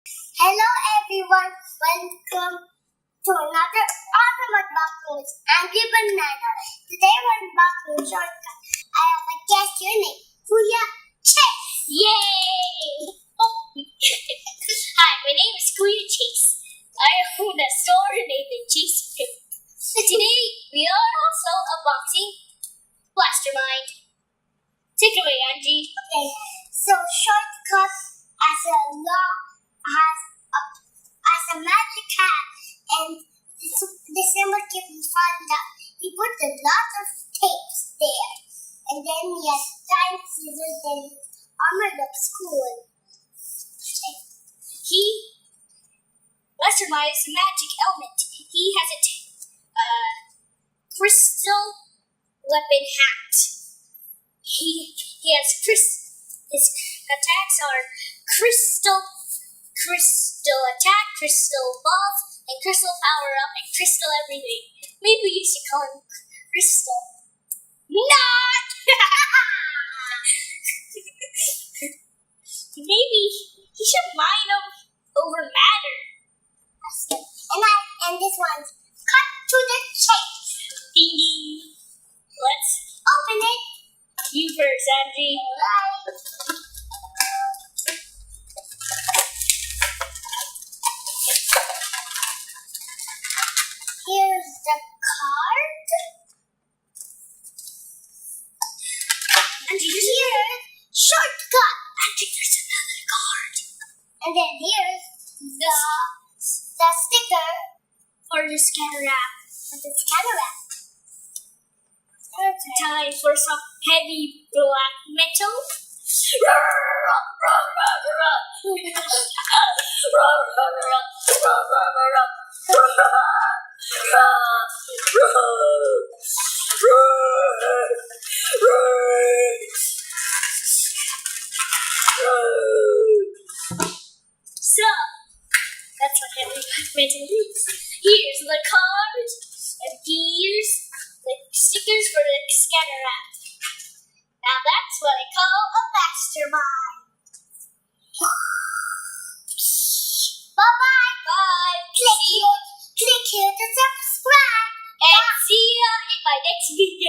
Hello everyone, welcome to another awesome unboxing with Angry Banana. Today we're unboxing shortcut. I have a guest here named Kuya Chase. Yay! Hi, my name is Kuya Chase. I own a store named Chase Pit. Today we are also unboxing Blastermind. Take it away, Angie. Okay, so shortcut has a magic hat, and the symbol keeps me fun that he put a lot of tapes there, and then he has giant scissors and his armor looks cool. Blastermind is a magic element. He has a crystal weapon hat. He has his attacks are crystal attack, crystal balls, and crystal power up, and crystal everything. Maybe you should call him Crystal. Not! Maybe he should mind over matter. And this one's cut to the chase. Ding ding. Let's Open it. you first, Angie. Right. Here's the card. Angie, Here's shortcut. Angie, there's another card. And then here's the sticker For the scanner app. for the scanner app. Time for some heavy black metal. So, that's what heavy black metal is. Here's the card, and here's the stickers for the scanner app. Now that's what I call a mastermind. Bye-bye. Bye. Click here to subscribe. And see ya in my next video.